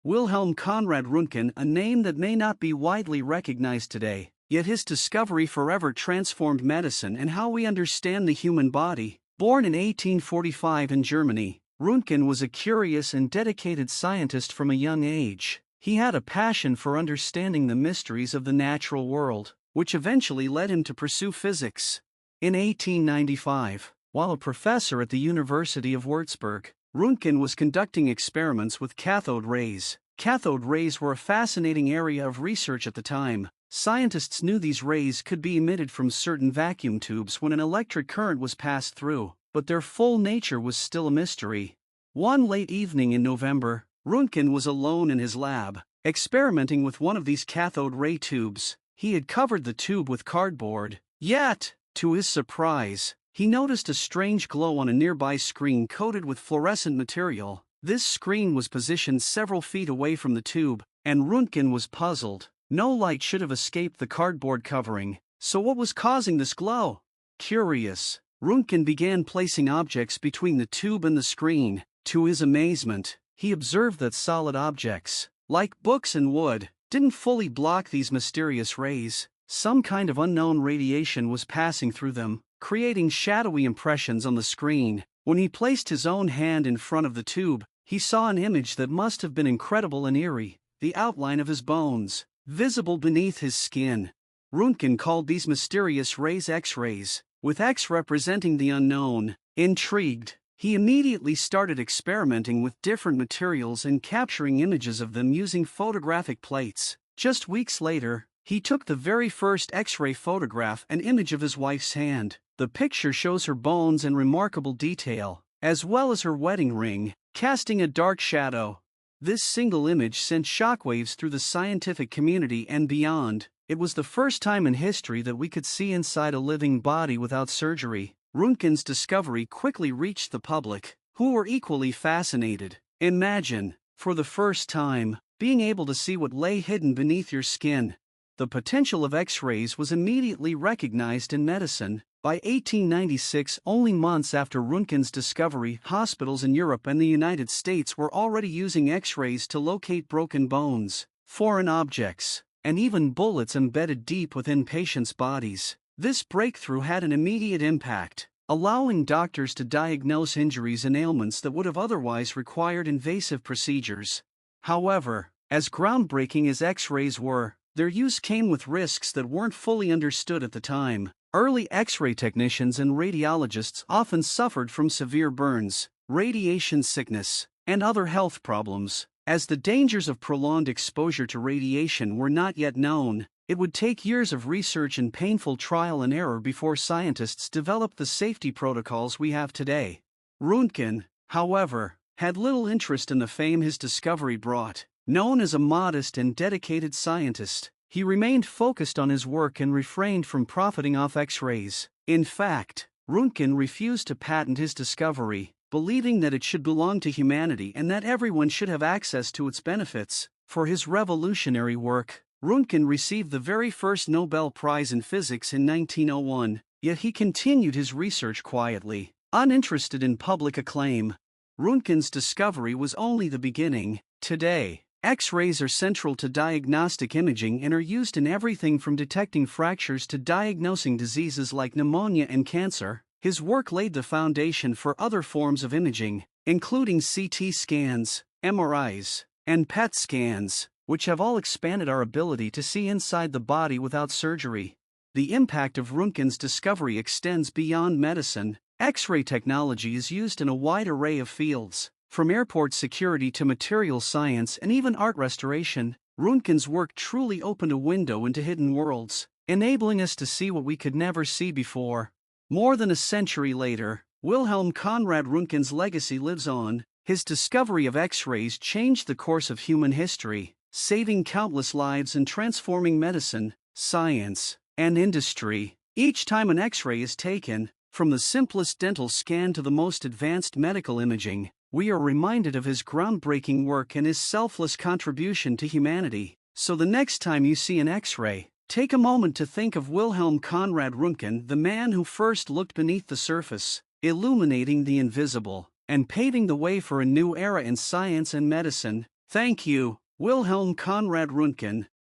Wilhelm Conrad Rontgen, a name that may not be widely recognized today, yet his discovery forever transformed medicine and how we understand the human body. Born in 1845 in Germany, Rontgen was a curious and dedicated scientist from a young age. He had a passion for understanding the mysteries of the natural world, which eventually led him to pursue physics. In 1895, while a professor at the University of Würzburg, Rontgen was conducting experiments with cathode rays. Cathode rays were a fascinating area of research at the time. Scientists knew these rays could be emitted from certain vacuum tubes when an electric current was passed through, but their full nature was still a mystery. One late evening in November, Rontgen was alone in his lab, experimenting with one of these cathode ray tubes. He had covered the tube with cardboard, yet, to his surprise, he noticed a strange glow on a nearby screen coated with fluorescent material. This screen was positioned several feet away from the tube, and Rontgen was puzzled. No light should have escaped the cardboard covering, so what was causing this glow? Curious, Rontgen began placing objects between the tube and the screen. To his amazement, he observed that solid objects, like books and wood, didn't fully block these mysterious rays. Some kind of unknown radiation was passing through them, creating shadowy impressions on the screen. When he placed his own hand in front of the tube, he saw an image that must have been incredible and eerie, the outline of his bones, visible beneath his skin. Rontgen called these mysterious rays X-rays, with X representing the unknown. Intrigued, he immediately started experimenting with different materials and capturing images of them using photographic plates. Just weeks later, he took the very first X-ray photograph, an image of his wife's hand. The picture shows her bones in remarkable detail, as well as her wedding ring, casting a dark shadow. This single image sent shockwaves through the scientific community and beyond. It was the first time in history that we could see inside a living body without surgery. Rontgen's discovery quickly reached the public, who were equally fascinated. Imagine, for the first time, being able to see what lay hidden beneath your skin. The potential of X-rays was immediately recognized in medicine. By 1896, only months after Rontgen's discovery, hospitals in Europe and the United States were already using X-rays to locate broken bones, foreign objects, and even bullets embedded deep within patients' bodies. This breakthrough had an immediate impact, allowing doctors to diagnose injuries and ailments that would have otherwise required invasive procedures. However, as groundbreaking as X-rays were, their use came with risks that weren't fully understood at the time. Early X-ray technicians and radiologists often suffered from severe burns, radiation sickness, and other health problems. As the dangers of prolonged exposure to radiation were not yet known, it would take years of research and painful trial and error before scientists developed the safety protocols we have today. Rontgen, however, had little interest in the fame his discovery brought. Known as a modest and dedicated scientist, he remained focused on his work and refrained from profiting off X-rays. In fact, Rontgen refused to patent his discovery, believing that it should belong to humanity and that everyone should have access to its benefits. For his revolutionary work, Rontgen received the very first Nobel Prize in Physics in 1901, yet he continued his research quietly, uninterested in public acclaim. Rontgen's discovery was only the beginning. Today, X-rays are central to diagnostic imaging and are used in everything from detecting fractures to diagnosing diseases like pneumonia and cancer. His work laid the foundation for other forms of imaging, including CT scans, MRIs, and PET scans, which have all expanded our ability to see inside the body without surgery. The impact of Rontgen's discovery extends beyond medicine. X-ray technology is used in a wide array of fields, from airport security to material science and even art restoration. Rontgen's work truly opened a window into hidden worlds, enabling us to see what we could never see before. More than a century later, Wilhelm Conrad Rontgen's legacy lives on. His discovery of X-rays changed the course of human history, saving countless lives and transforming medicine, science, and industry. Each time an X-ray is taken, from the simplest dental scan to the most advanced medical imaging, we are reminded of his groundbreaking work and his selfless contribution to humanity. So the next time you see an X-ray, take a moment to think of Wilhelm Conrad Rontgen, the man who first looked beneath the surface, illuminating the invisible, and paving the way for a new era in science and medicine. Thank you, Wilhelm Conrad Rontgen.